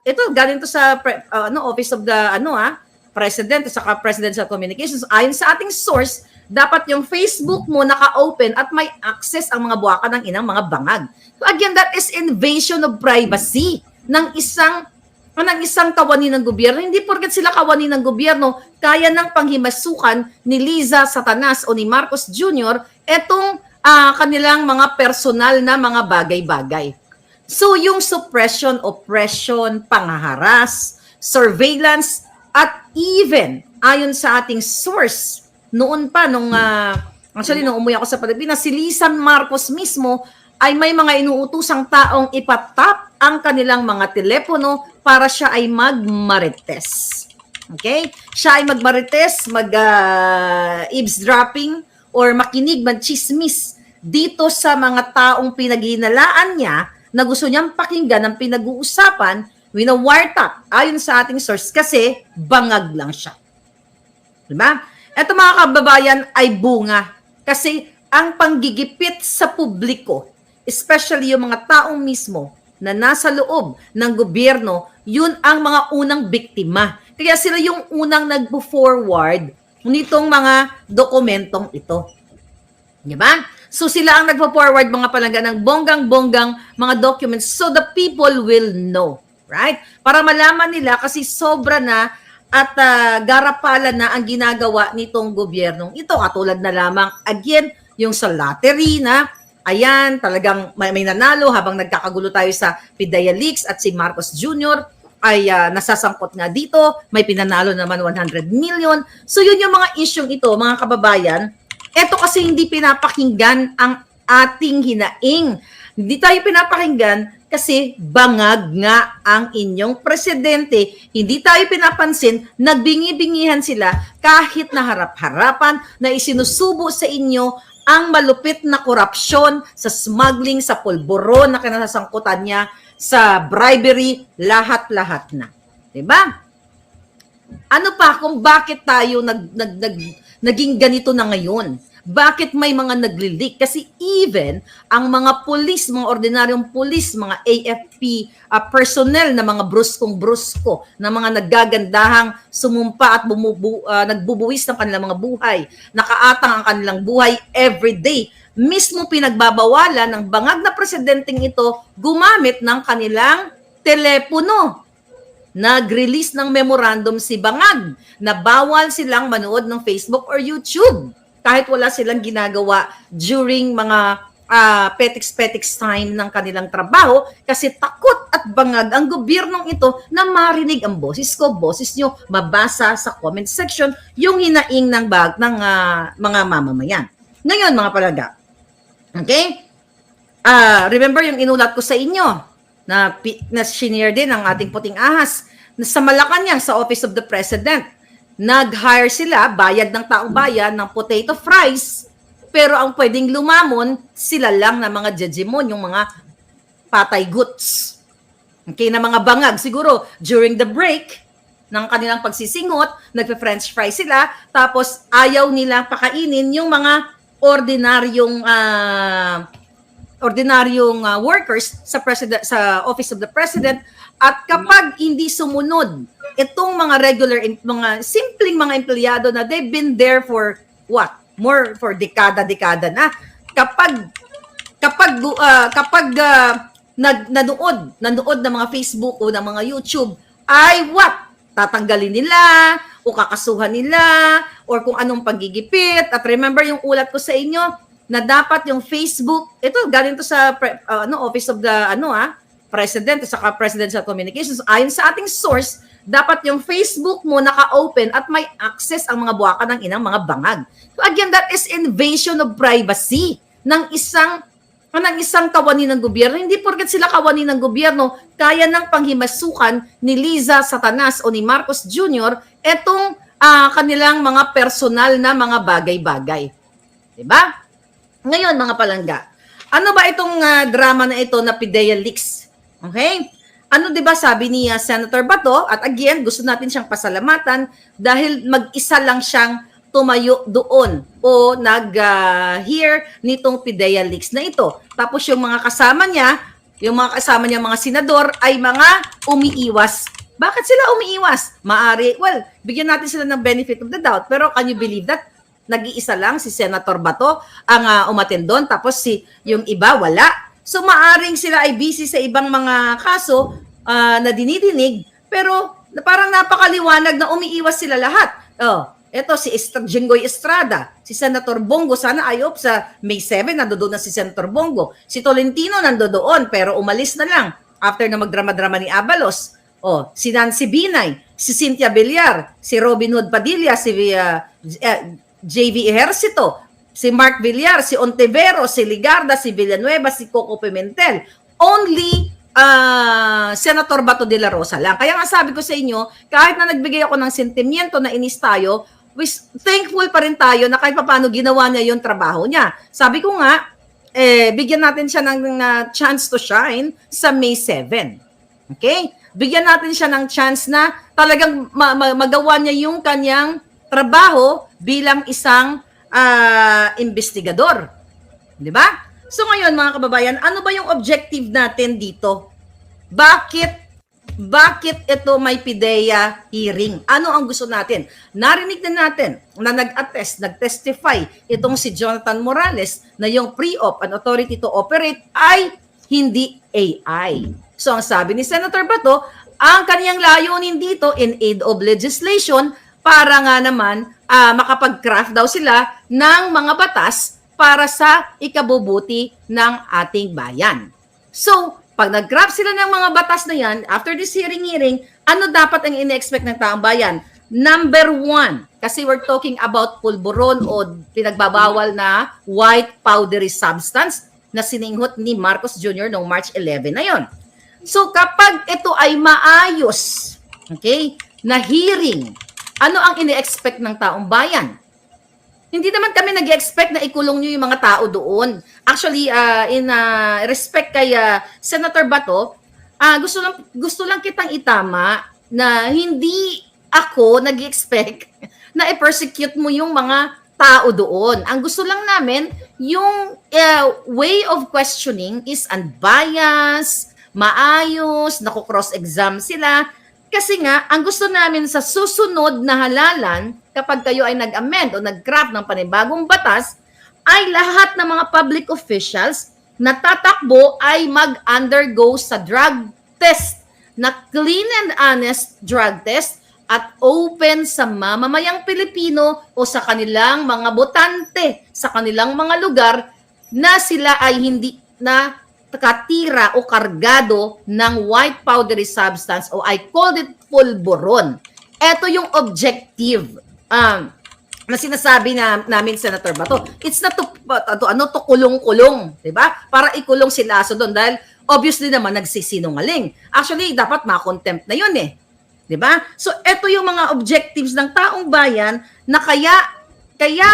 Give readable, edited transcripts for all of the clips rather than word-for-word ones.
ito galing to sa Office of the President at saka Presidential Communications. Ayon sa ating source, dapat yung Facebook mo naka-open at may access ang mga buwaka ng inang mga bangag. So again, that is invasion of privacy ng isang kawani ng gobyerno. Hindi porket sila kawani ng gobyerno, kaya ng panghimasukan ni Liza Satanas o ni Marcos Jr. etong kanilang mga personal na mga bagay-bagay. So yung suppression, oppression, panghaharas, surveillance, at even, ayon sa ating source, noon pa, nung umuwi ako sa Pilipinas, si Liza Marcos mismo ay may mga inuutusang taong ipatap ang kanilang mga telepono para siya ay magmarites. Okay? Siya ay magmarites, eavesdropping, or makinig, magchismis dito sa mga taong pinaghinalaan niya na gusto niyang pakinggan ang pinag-uusapan, wina-wiretap ayon sa ating source kasi bangag lang siya. Diba? Ito mga kababayan ay bunga kasi ang panggigipit sa publiko, especially yung mga taong mismo na nasa loob ng gobyerno, yun ang mga unang biktima. Kaya sila yung unang nagpo-forward nitong mga dokumentong ito. Diba? So sila ang nagpo-forward mga palangga ng bonggang-bonggang mga documents so the people will know. Right? Para malaman nila kasi sobra na at garapalan na ang ginagawa nitong gobyernong ito. Katulad na lamang, again, yung sa lottery na, ayan, talagang may nanalo habang nagkakagulo tayo sa PIDEA Leaks at si Marcos Jr. ay nasasangkot nga dito. May pinanalo naman 100 million. So yun yung mga isyong ito, mga kababayan. Ito kasi hindi pinapakinggan ang ating hinaing. Hindi tayo pinapakinggan kasi bangag nga ang inyong presidente. Hindi tayo pinapansin, nagbingi-bingihan sila kahit na harap-harapan na isinusubo sa inyo ang malupit na korupsyon sa smuggling, sa pulburon na kinasasangkutan niya, sa bribery, lahat-lahat na. Diba? Ano pa kung bakit tayo naging ganito na ngayon? Bakit may mga nagli-leak? Kasi even ang mga pulis, mga ordinaryong pulis, mga AFP personnel na mga bruskong-brusko, na mga naggagandahang sumumpa at nagbubuwis ng kanilang mga buhay, nakaatang ang kanilang buhay everyday, mismo pinagbabawalan ng bangag na presidenteng ito gumamit ng kanilang telepono. Nag-release ng memorandum si Bangag na bawal silang manood ng Facebook or YouTube kahit wala silang ginagawa during mga petiks-petiks time ng kanilang trabaho kasi takot at bangag ang gobyernong ito na marinig ang boses ko, boses nyo, mabasa sa comment section yung hinaing ng mga mamamayan. Ngayon mga palaga, okay? Remember yung inulat ko sa inyo na shinare din ang ating puting ahas na sa Malacanang sa Office of the President. Nag-hire sila, bayad ng taong bayan ng potato fries, pero ang pwedeng lumamon, sila lang na mga jejemon, yung mga patay goods. Okay, na mga bangag. Siguro, during the break ng kanilang pagsisingot, nagpe-french fries sila, tapos ayaw nilang pakainin yung mga ordinaryong workers sa Office of the President. At kapag hindi sumunod itong mga mga simpleng mga empleyado na they've been there for what? More for dekada-dekada na. Kapag nanood ng mga Facebook o ng mga YouTube, ay what? Tatanggalin nila o kakasuhan nila or kung anong pagigipit. At remember yung ulat ko sa inyo na dapat yung Facebook, ito galing to sa Office of the President at saka Presidential Communications. Ayon sa ating source, dapat yung Facebook mo naka-open at may access ang mga buwaka ng inang mga bangag. So again, that is invasion of privacy ng isang kawani ng gobyerno. Hindi porket sila kawani ng gobyerno, kaya ng panghimasukan ni Liza Satanas o ni Marcos Jr. etong kanilang mga personal na mga bagay-bagay. Diba? Ngayon, mga palangga, ano ba itong drama na ito na PIDEA Leaks? Okay? Ano 'di ba sabi ni Senator Bato, at again gusto natin siyang pasalamatan dahil mag-isa lang siyang tumayo doon o nag-hear nitong PIDEA Leaks na ito. Tapos yung mga kasama niya yung mga kasama niya mga senador ay mga umiiwas. Bakit sila umiiwas? Maari, well, bigyan natin sila ng benefit of the doubt. Pero can you believe that? Nag-iisa lang si Senator Bato ang umattend doon, tapos yung iba wala. So maaring sila ay busy sa ibang mga kaso na dinidinig, pero parang napakaliwanag na umiiwas sila lahat. Ito si Jinggoy Estrada, si Senator Bongo, sana ayop sa May 7, nandoon na si Senator Bongo. Si Tolentino nandoon, pero umalis na lang after na magdrama-drama ni Abalos. Si Nancy Binay, si Cynthia Villar, si Robin Hood Padilla, si JV Ejercito, si Mark Villar, si Ontivero, si Ligarda, si Villanueva, si Coco Pimentel. Only Senator Bato de la Rosa lang. Kaya nga sabi ko sa inyo, kahit na nagbigay ako ng sentimiento na inis tayo, thankful pa rin tayo na kahit paano ginawa niya yung trabaho niya. Sabi ko nga, bigyan natin siya ng chance to shine sa May 7. Okay? Bigyan natin siya ng chance na talagang magawa niya yung kanyang trabaho bilang isang investigador. Di ba? So ngayon mga kababayan, ano ba yung objective natin dito? Bakit ito may PIDEA hearing? Ano ang gusto natin? Narinig na natin na nag-testify itong si Jonathan Morales na yung pre-op and authority to operate ay hindi AI. So ang sabi ni Senator Bato, ang kaniyang layunin dito in aid of legislation para nga naman makapag-craft daw sila ng mga batas para sa ikabubuti ng ating bayan. So, pag nag-craft sila ng mga batas na yan, after this hearing, ano dapat ang ine-expect ng taong bayan? Number 1, kasi we're talking about pulburon o pinagbabawal na white powdery substance na sininghot ni Marcos Jr. noong March 11 na yon. So, kapag ito ay maayos, okay, na hearing, ano ang ine-expect ng taong bayan? Hindi naman kami nag-expect na ikulong nyo yung mga tao doon. Actually, in respect kay Senator Bato, gusto lang kitang itama na hindi ako nag-expect na i-persecute mo yung mga tao doon. Ang gusto lang namin, yung way of questioning is unbiased, maayos, naku-cross-exam sila. Kasi nga, ang gusto namin sa susunod na halalan, kapag kayo ay nag-amend o nag-craft ng panibagong batas, ay lahat ng mga public officials na tatakbo ay mag-undergo sa drug test, na clean and honest drug test at open sa mamamayang Pilipino o sa kanilang mga botante, sa kanilang mga lugar na sila ay hindi na katira o kargado ng white powdery substance o I called it pulburon. Ito yung objective na sinasabi namin Senator Bato. It's not to kulong-kulong, 'di ba? Para ikulong si Lasso doon dahil obviously naman nagsisinungaling. Actually, dapat ma-contempt na 'yun 'Di ba? So ito yung mga objectives ng taong bayan na kaya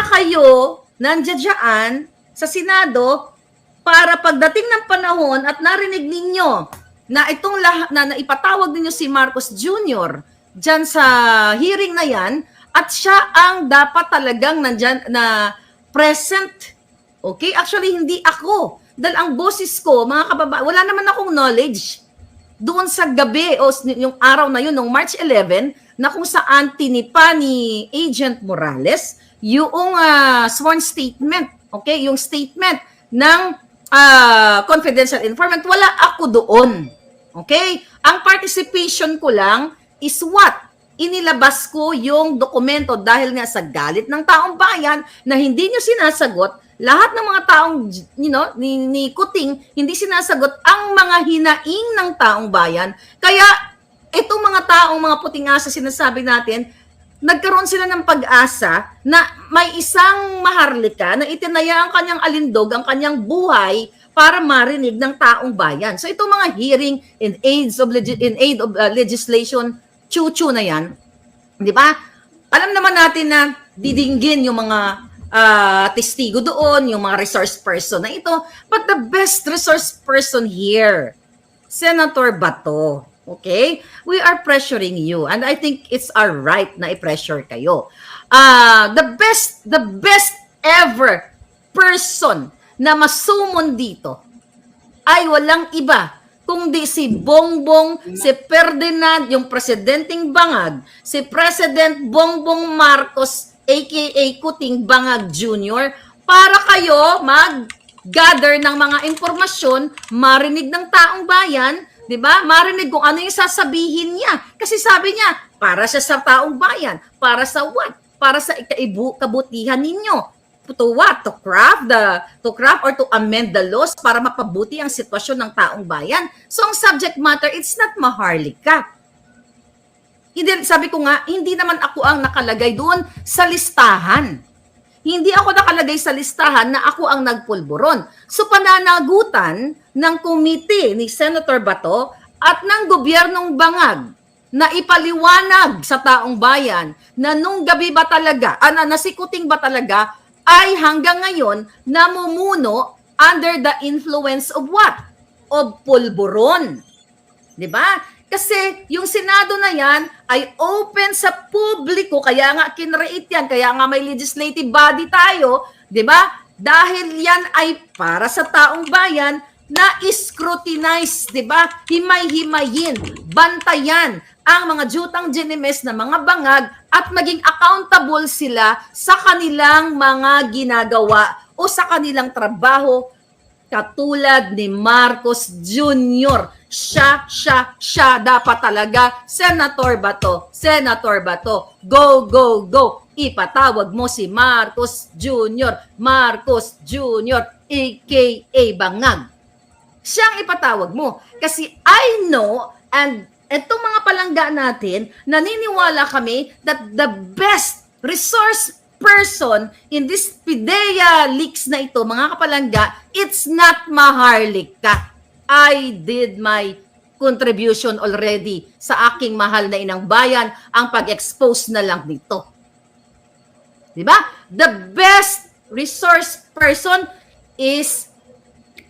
kayo nandiyan sa Senado para pagdating ng panahon at narinig ninyo na itong na ipatawag ninyo si Marcos Jr. diyan sa hearing na 'yan at siya ang dapat talagang nandyan na present. Okay? Actually, hindi ako. Dahil ang boses ko, mga kababayan, wala naman akong knowledge. Doon sa gabi o yung araw na yun, noong March 11, na kung saan tinipa ni Agent Morales yung sworn statement. Okay? Yung statement ng confidential informant, wala ako doon. Okay? Ang participation ko lang is what? Inilabas ko yung dokumento dahil nga sa galit ng taong bayan na hindi nyo sinasagot, lahat ng mga taong ni Kuting, hindi sinasagot ang mga hinaing ng taong bayan. Kaya itong mga taong mga puting asa sinasabi natin, nagkaroon sila ng pag-asa na may isang maharlika na itinaya ang kanyang alindog, ang kanyang buhay para marinig ng taong bayan. So itong mga hearing in aid of legislation, chuchu na yan, di ba? Alam naman natin na didinggin yung mga testigo doon, yung mga resource person na ito. But the best resource person here, Senator Bato, okay? We are pressuring you and I think it's our right na i-pressure kayo. The best ever person na masumon dito ay walang iba kundi si Bongbong, si Ferdinand, yung presidenteng Bangag, si President Bongbong Marcos, aka Kuting Bangag Jr., para kayo mag-gather ng mga impormasyon, marinig ng taong bayan, di ba? Marinig kung ano yung sasabihin niya. Kasi sabi niya, para siya sa taong bayan, para sa what? Para sa kabutihan ninyo. To what? To craft or to amend the laws para mapabuti ang sitwasyon ng taong bayan. So ang subject matter, it's not Maharlika. Hindi, sabi ko nga, hindi naman ako ang nakalagay doon sa listahan. Hindi ako nakalagay sa listahan na ako ang nagpulburon. So pananagutan ng komite ni Senator Bato at ng gobyernong Bangag na ipaliwanag sa taong bayan na nung gabi ba talaga, na si Kuting ba talaga ay hanggang ngayon namumuno under the influence of what? Of pulburon. 'Di ba? Kasi yung Senado na yan ay open sa publiko, kaya nga kinreate yan, kaya nga may legislative body tayo, 'di ba? Dahil yan ay para sa taong bayan na scrutinize, 'di ba? Himay-himayin, bantayan ang mga jutang ginimes na mga bangag at maging accountable sila sa kanilang mga ginagawa o sa kanilang trabaho katulad ni Marcos Jr. Siya dapat talaga, Senator Bato, go, go, go. Ipatawag mo si Marcos Jr., aka Bangag. Siyang ipatawag mo. Kasi I know, and itong mga palangga natin, naniniwala kami that the best resource person in this PIDEA leaks na ito, mga kapalangga, it's not Maharlika. I did my contribution already sa aking mahal na inang bayan, ang pag-expose na lang nito. Diba? The best resource person is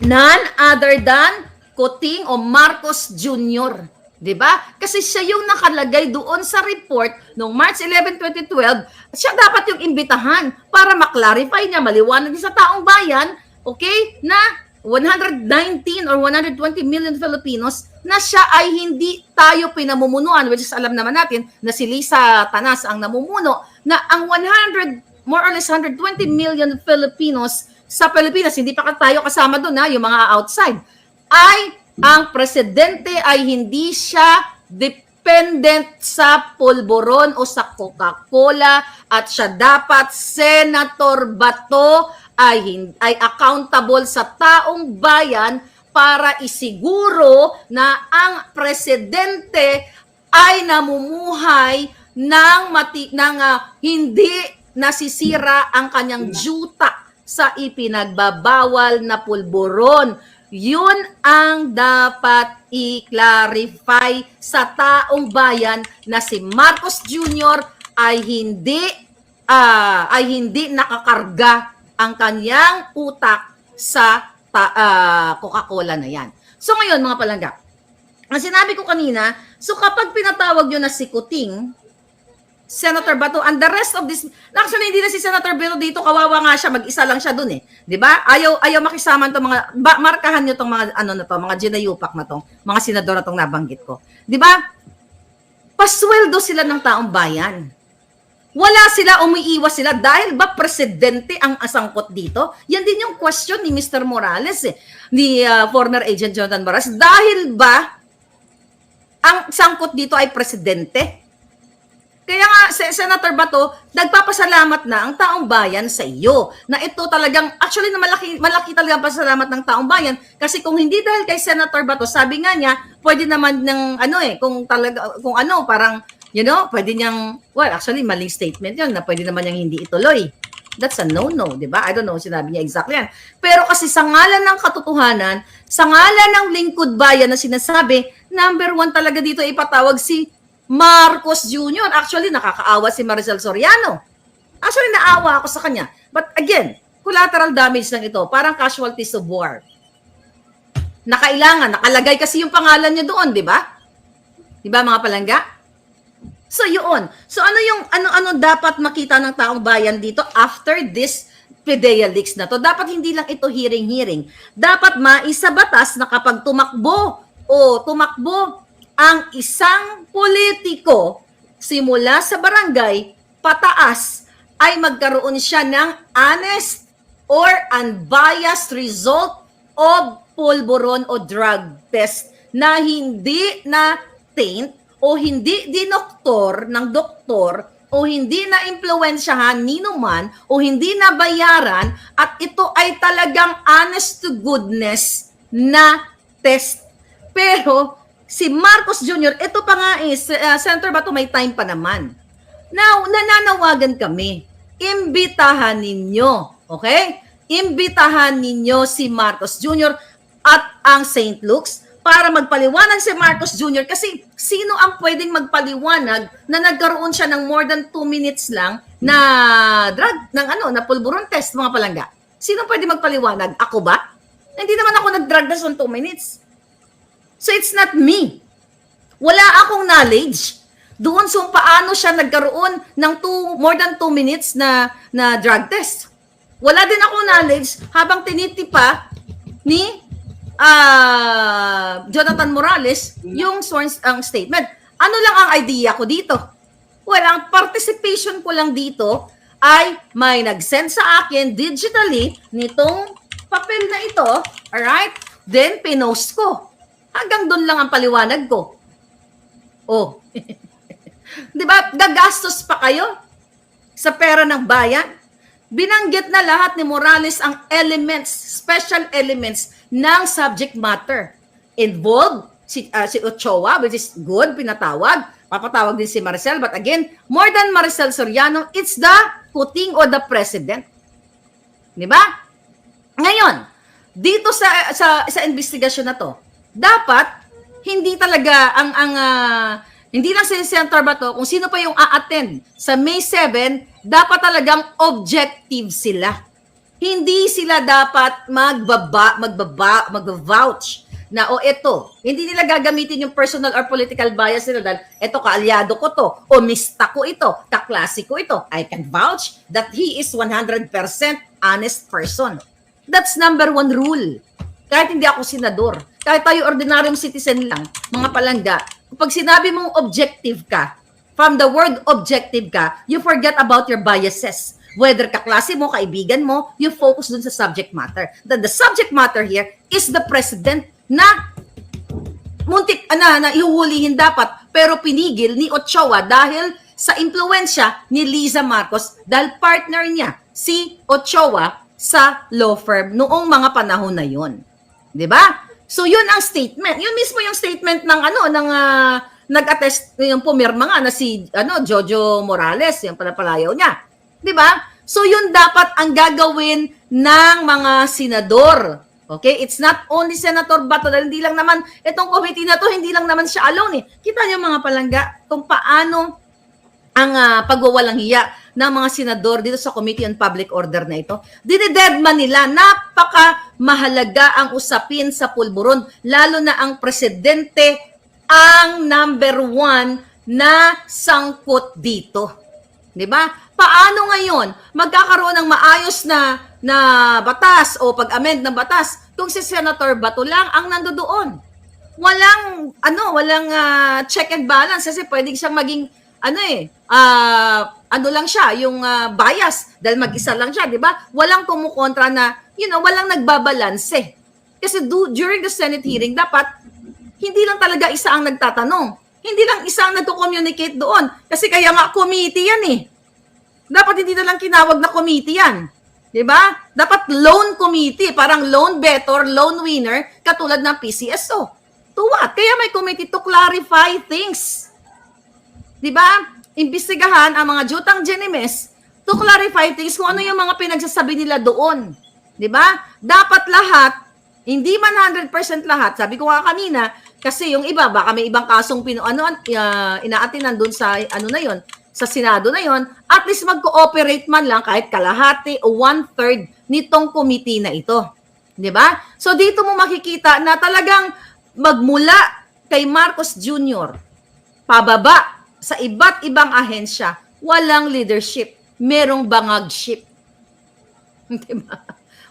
none other than Kuting o Marcos Jr., 'di ba? Kasi siya yung nakalagay doon sa report noong March 11, 2012, siya dapat yung imbitahan para ma-clarify niya, maliwanag niya sa taong bayan, okay, na 119 or 120 million Filipinos na siya ay hindi tayo pinamumunuan, which is alam naman natin na si Lisa Tanas ang namumuno, na ang more or less 120 million Filipinos sa Pilipinas, hindi pa tayo kasama doon, yung mga outside, ay ang presidente ay hindi siya dependent sa pulburon o sa Coca-Cola at siya dapat, Senator Bato, ay accountable sa taong bayan para isiguro na ang presidente ay namumuhay ng hindi nasisira ang kanyang juta sa ipinagbabawal na pulburon. Yun ang dapat i-clarify sa taong bayan na si Marcos Jr. ay hindi nakakarga ang kanyang utak sa Coca-Cola na yan. So ngayon mga palangga, ang sinabi ko kanina, so kapag pinatawag yun na si Kuting, Senator Bato, and the rest of this, actually hindi na si Senator Bato dito, kawawa nga siya, mag-isa lang siya dun eh. 'Di ba? Ayaw makisama to mga markahan niyo tong mga mga ginayupak na tong, mga senador na tong nabanggit ko. 'Di ba? Pasweldo sila ng taong bayan. Wala sila, umiiwas sila dahil ba presidente ang asangkot dito? Yan din yung question ni Mr. Morales ni former agent Jonathan Morales. Dahil ba ang sangkot dito ay presidente? Kaya nga, Senator Bato, nagpapasalamat na ang taong bayan sa iyo. Na ito talagang, actually na malaki talaga ang pasalamat ng taong bayan. Kasi kung hindi dahil kay Senator Bato, sabi nga niya, pwede naman ng parang, pwede niyang, well, actually, maling statement yun, na pwede naman niyang hindi ituloy. That's a no-no, di ba? I don't know, sinabi niya exactly yan. Pero kasi sa ngalan ng katotohanan, sa ngalan ng lingkod bayan na sinasabi, number one talaga dito ipatawag si Marcos Jr. Actually, nakakaawa si Maricel Soriano. Actually, naawa ako sa kanya. But again, collateral damage lang ito. Parang casualties of war. Nakalagay kasi yung pangalan niya doon, di ba? Di ba mga palangga? So, yun. So, ano dapat makita ng taong bayan dito after this PIDEA leaks na to? Dapat hindi lang ito hearing. Dapat maisabatas na kapag tumakbo o tumakbo ang isang politiko simula sa barangay pataas ay magkaroon siya ng honest or unbiased result of pulburon o drug test na hindi na taint o hindi dinoktor ng doktor o hindi na impluwensyahan nino man o hindi na bayaran at ito ay talagang honest to goodness na test. Pero si Marcos Jr., ito pa nga is, Senator Bato, may time pa naman. Now, nananawagan kami, imbitahan ninyo, okay? Imbitahan ninyo si Marcos Jr. at ang St. Luke's para magpaliwanag si Marcos Jr. Kasi sino ang pwedeng magpaliwanag na nagkaroon siya ng more than 2 minutes lang na drug, na pulburon test, mga palangga? Sino pwedeng magpaliwanag? Ako ba? Hindi naman ako nag-drug test on 2 minutes. So it's not me. Wala akong knowledge doon kung paano siya nagkaroon ng more than 2 minutes na drug test. Wala din akong knowledge habang tinitipa ni Jonathan Morales yung sworn statement. Ano lang ang idea ko dito? Well, ang participation ko lang dito ay may nag-send sa akin digitally nitong papel na ito, alright? Then, pinost ko. Hanggang doon lang ang paliwanag ko. Oh. Di ba, gagastos pa kayo sa pera ng bayan? Binanggit na lahat ni Morales ang elements, special elements ng subject matter. Involved si Ochoa, which is good, pinatawag. Papatawag din si Maricel. But again, more than Maricel Soriano, it's the puting o the president. Di ba? Ngayon, dito sa investigasyon na to, dapat hindi talaga hindi lang si Senator Bato, kung sino pa yung a-attend sa May 7, dapat talagang objective sila. Hindi sila dapat mag-vouch na, eto, hindi nila gagamitin yung personal or political bias nila dahil, eto, kaalyado ko to, o mista ko ito, kaklase ko ito. I can vouch that he is 100% honest person. That's number 1 rule. Kahit hindi ako senador, kahit tayo ordinaryong citizen lang, mga palangga, kapag sinabi mong objective ka, from the word objective ka, you forget about your biases. Whether kaklase mo, kaibigan mo, you focus dun sa subject matter. The subject matter here is the president na muntik na ihuhulihin dapat, pero pinigil ni Ochoa dahil sa impluensya ni Liza Marcos dahil partner niya si Ochoa sa law firm noong mga panahon na yon. 'Di ba? So yun ang statement. Yun mismo yung statement ng nag-attest yung pumirma nga na si Jojo Morales, yung palayaw niya. 'Di ba? So yun dapat ang gagawin ng mga senador. Okay? It's not only Senator Bato, dahil hindi lang naman itong committee na to, hindi lang naman siya alone eh. Kita niyo mga palangga kung paano ang pagwawalang hiya ng mga senador dito sa Committee on Public Order na ito. Dinededman nila, napaka mahalaga ang usapin sa pulburon, lalo na ang presidente ang number 1 na sangkot dito. 'Di ba? Paano ngayon magkakaroon ng maayos na batas o pag-amend ng batas kung si Senator Bato lang ang nandoon? Walang check and balance kasi pwedeng siyang maging lang siya, yung bias, dahil mag-isa lang siya, di ba? Walang kumukontra na, walang nagbabalanse. Kasi during the Senate hearing, dapat, hindi lang talaga isa ang nagtatanong. Hindi lang isa ang nagko-communicate doon. Kasi kaya nga, committee yan eh. Dapat hindi na lang kinawag na committee yan. Di ba? Dapat loan committee, parang loan better, loan winner, katulad ng PCSO. To what? Kaya may committee to clarify things. Di ba? Imbestigahan ang mga jutang genimes to clarify things kung ano yung mga pinagsasabi nila doon. Di ba? Dapat lahat, hindi man 100% lahat. Sabi ko nga kanina, kasi yung iba, baka may ibang kasong inaatinan doon sa sa Senado na yon, at least mag-cooperate man lang kahit kalahati o 1/3 nitong committee na ito. Di ba? So dito mo makikita na talagang magmula kay Marcos Jr., pababa, sa iba't ibang ahensya, walang leadership. Merong bangagship. Diba?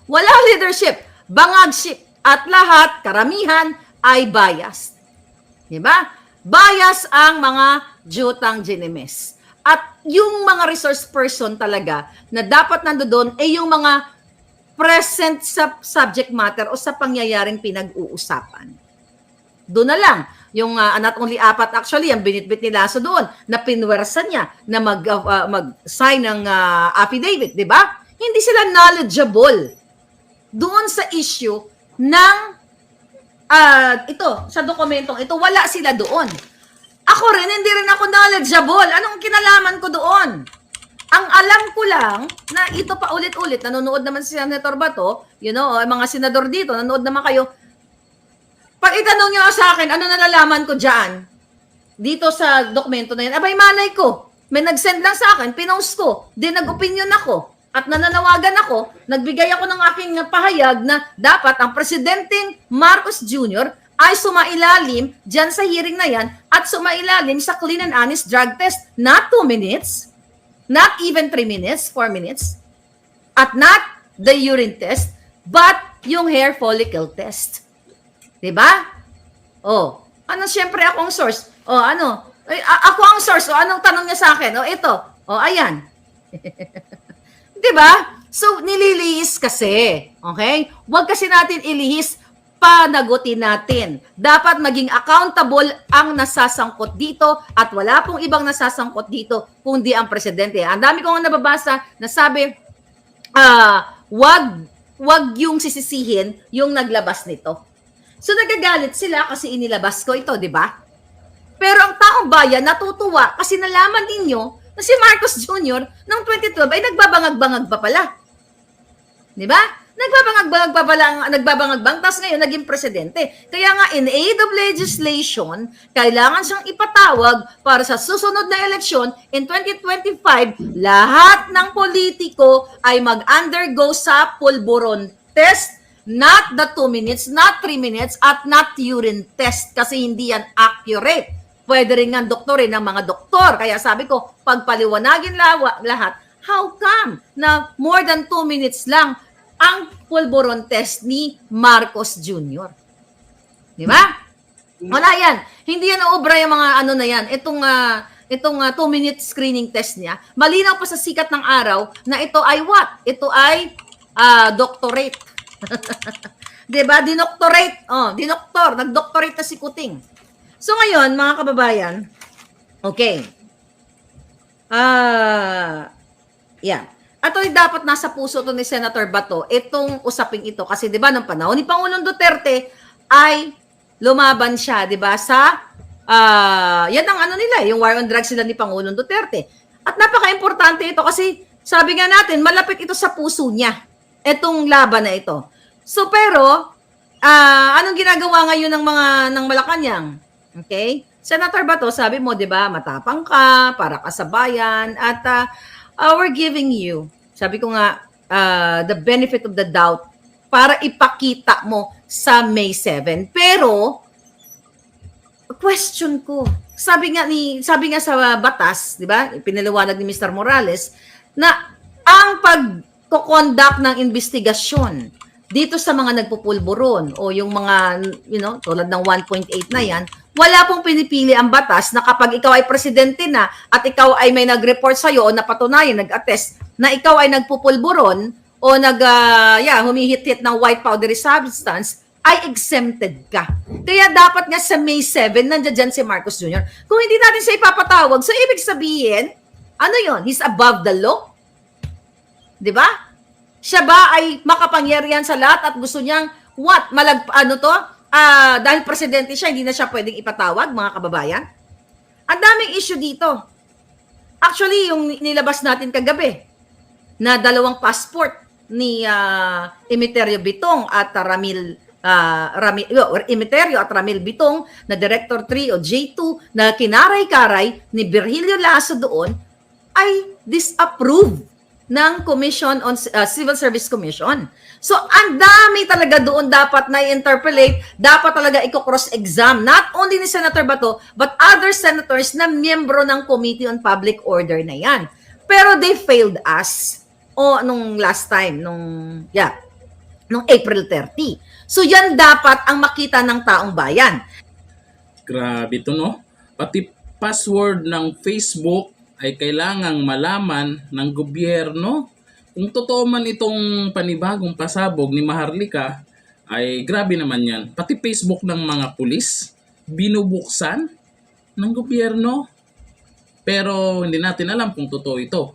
Walang leadership. Bangagship. At lahat, karamihan, ay biased. Diba? Bias ang mga Jutang Ginemes. At yung mga resource person talaga na dapat nandoon ay yung mga present sa subject matter o sa pangyayaring pinag-uusapan. Doon na lang. Yung not only 4 actually, ang binitbit ni Lasso doon, na pinwersa niya na mag-sign ng affidavit, di ba? Hindi sila knowledgeable doon sa issue ng ito, sa dokumentong ito, wala sila doon. Ako rin, hindi rin ako knowledgeable. Anong kinalaman ko doon? Ang alam ko lang na ito pa ulit-ulit, nanonood naman si Senator Bato, mga senador dito, nanonood naman kayo. Pag itanong nyo sa akin, ano nalalaman ko dyan? Dito sa dokumento na yan, abay malay ko. May nag-send lang sa akin, pinost ko. Di nag-opinion ako. At nananawagan ako, nagbigay ako ng aking pahayag na dapat ang Presidenteng Marcos Jr. ay sumailalim dyan sa hearing na yan at sumailalim sa clean and honest drug test. Not 2 minutes, not even 3 minutes, 4 minutes, at not the urine test, but yung hair follicle test. Diba? Oh, siyempre ako ang source. Oh, ako ang source. Oh, anong tanong niya sa akin? Oh, ito. Oh, ayan. Diba? So, nililihis kasi. Okay? Huwag kasi natin ilihis, panagutin natin. Dapat maging accountable ang nasasangkot dito at wala pong ibang nasasangkot dito kundi ang presidente. Ang dami kong nababasa na sabi, wag yung sisisihin yung naglabas nito. So, nagagalit sila kasi inilabas ko ito, di ba? Pero ang taong bayan natutuwa kasi nalaman ninyo na si Marcos Jr. noong 2012 ay nagbabangag-bangag pa pala. Di ba? Nagbabangag-bangag pa pala, nagbabangag-bang, tapos ngayon naging presidente. Kaya nga, in aid of legislation, kailangan siyang ipatawag para sa susunod na eleksyon in 2025, lahat ng politiko ay mag-undergo sa pulburon test, not the 2 minutes, not 3 minutes, at not urine test kasi hindi yan accurate. Pwede rin nga doktorin ng mga doktor. Kaya sabi ko, pagpaliwanagin lahat, how come na more than 2 minutes lang ang pulburon test ni Marcos Jr.? Di ba? Wala yan. Hindi yan obra yung mga na yan. Itong 2-minute screening test niya, malinaw pa sa sikat ng araw na ito ay what? Ito ay doctorate. Diba? Dinoctorate. Dinoktor. Nag-doctorate na si Kuting. So ngayon, mga kababayan, okay. Yeah. At dapat nasa puso to ni Senator Bato, itong usaping ito. Kasi diba, nung panahon ni Pangulong Duterte, ay lumaban siya, diba, sa, yan ang nila, yung war on drugs sila ni Pangulong Duterte. At napaka-importante ito kasi, sabi nga natin, malapit ito sa puso niya, itong laban na ito. So, pero, anong ginagawa ngayon ng Malacanang? Okay? Senator Bato, sabi mo, di ba, matapang ka, para ka sa bayan, at we're giving you, sabi ko nga, the benefit of the doubt para ipakita mo sa May 7. Pero, question ko, sabi nga sa batas, di ba, pinaliwanag ni Mr. Morales, na ang pagko-conduct ng investigasyon dito sa mga nagpupulburon o yung mga, tulad ng 1.8 na yan, wala pong pinipili ang batas na kapag ikaw ay presidente na at ikaw ay may nag-report sa'yo o napatunayan, nag-attest na ikaw ay nagpupulburon o humihit-hit ng white powdery substance, ay exempted ka. Kaya dapat nga sa May 7, nandiyan dyan si Marcos Jr. Kung hindi natin siya ipapatawag, so ibig sabihin, he's above the law? Di ba? Siya ba ay makapangyarihan sa lahat at gusto niyang dahil presidente siya, hindi na siya pwedeng ipatawag, mga kababayan? Ang daming issue dito. Actually, yung nilabas natin kagabi, na 2 passport ni Emeterio Bitong at Emeterio at Ramil Bitong na Director 3 o J2 na kinaray-karay ni Virgilio Lasso doon ay disapproved ng Commission on Civil Service Commission. So, ang dami talaga doon dapat na i-interpolate, dapat talaga i-cross-exam, not only ni Senator Bato, but other senators na miyembro ng Committee on Public Order na yan. Pero they failed us nung last time, nung April 30. So yan dapat ang makita ng taong bayan. Grabe to, no? Pati password ng Facebook ay kailangang malaman ng gobyerno. Kung totoo man itong panibagong pasabog ni Maharlika, ay grabe naman yan. Pati Facebook ng mga pulis, binubuksan ng gobyerno. Pero hindi natin alam kung totoo ito.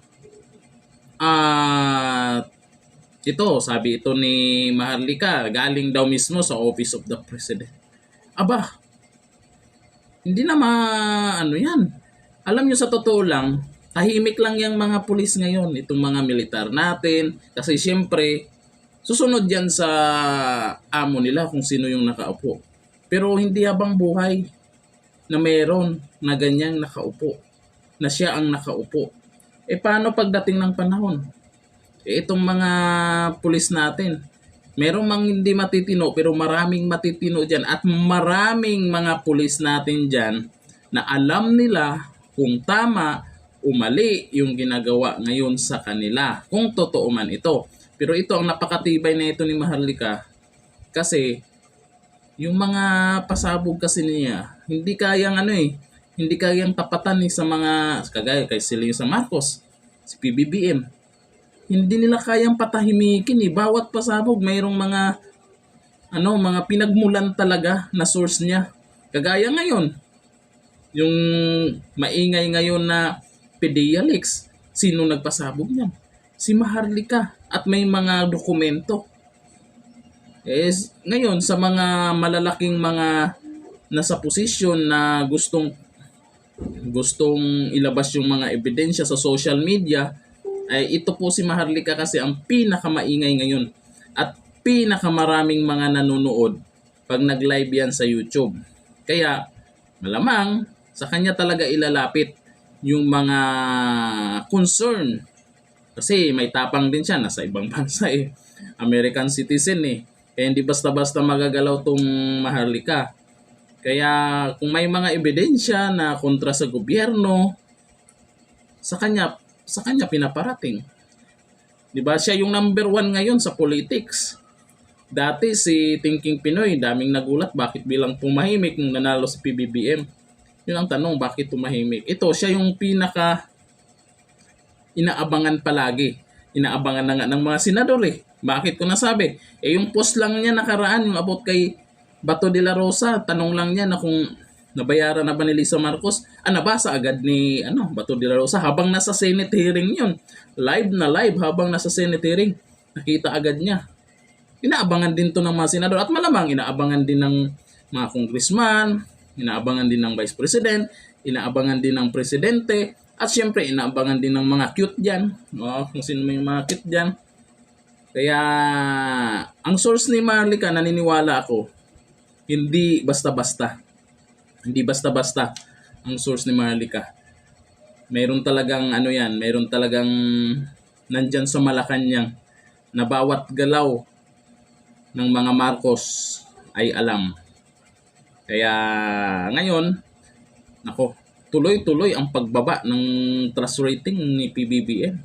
Ito, sabi ito ni Maharlika, galing daw mismo sa Office of the President. Aba, hindi na ano yan. Alam nyo, sa totoo lang, tahimik lang yung mga pulis ngayon, itong mga militar natin. Kasi siyempre, susunod yan sa amo nila kung sino yung nakaupo. Pero hindi habang buhay na meron na ganyang nakaupo, na siya ang nakaupo. Paano pagdating ng panahon? Itong mga pulis natin, merong mang hindi matitino pero maraming matitino dyan, at maraming mga pulis natin dyan na alam nila kung tama o mali yung ginagawa ngayon sa kanila, kung totoo man ito. Pero ito ang napakatibay na ito ni Maharlika, kasi yung mga pasabog kasi niya hindi kayang hindi kayang tapatan sa mga kagaya kay Silisa Marcos, si PBBM. Hindi nila kayang patahimikin Bawat pasabog mayroong mga mga pinagmulan talaga na source niya. Kagaya ngayon, yung maingay ngayon na PDEA leaks, sino nagpasabog niyan? Si Maharlika, at may mga dokumento. Ngayon sa mga malalaking mga nasa posisyon na gustong ilabas yung mga ebidensya sa social media, ay ito po si Maharlika kasi ang pinakamaingay ngayon at pinakamaraming mga nanonood pag nag-live yan sa YouTube. Kaya malamang sa kanya talaga ilalapit yung mga concern, kasi may tapang din siya, nasa ibang bansa American citizen kaya hindi basta-basta magagalaw tong Maharlika. Kaya kung may mga ebidensya na kontra sa gobyerno, sa kanya pinaparating. 'Di ba? Siya yung number 1 ngayon sa politics. Dati si Thinking Pinoy, daming nagulat bakit bilang tumahimik nung nanalo si PBBM. Yun ang tanong, bakit tumahimik? Ito, siya yung pinaka inaabangan palagi. Inaabangan na nga ng mga senador Bakit ko nasabi? Yung post lang niya nakaraan, yung about kay Bato de la Rosa, tanong lang niya na kung nabayaran na ba ni Lisa Marcos. Nabasa agad ni Bato de la Rosa habang nasa Senate hearing yun. Live na live habang nasa Senate hearing. Nakita agad niya. Inaabangan din to ng mga senador, at malamang inaabangan din ng mga congressman, inaabangan din ng vice president, inaabangan din ng presidente, at syempre inaabangan din ng mga cute dyan. Kung sino may mga cute dyan. Kaya ang source ni Maharlika, naniniwala ako, hindi basta-basta. Hindi basta-basta ang source ni Maharlika. Mayroon talagang mayroon talagang nandyan sa Malacanang na bawat galaw ng mga Marcos ay alam. Kaya ngayon, tuloy-tuloy ang pagbaba ng trust rating ni PBBM.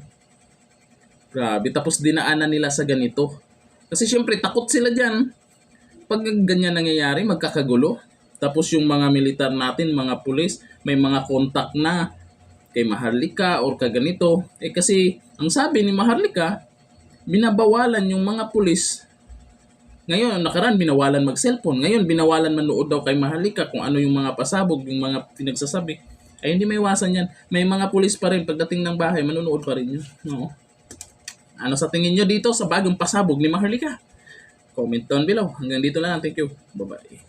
Grabe, tapos dinaanan nila sa ganito. Kasi syempre takot sila dyan. Pag ganyan nangyayari, magkakagulo. Tapos yung mga militar natin, mga pulis, may mga contact na kay Maharlika or kaganito. Kasi ang sabi ni Maharlika, binabawalan yung mga pulis. Ngayon, nakaraan binawalan mag-cellphone. Ngayon, binawalan manood daw kay Maharlika kung ano yung mga pasabog, yung mga pinagsasabi. Ay hindi may iwasan yan. May mga pulis pa rin, pagdating ng bahay, manonood pa rin yun. No? Ano sa tingin nyo dito sa bagong pasabog ni Maharlika? Comment down below. Hanggang dito lang. Thank you. Bye-bye.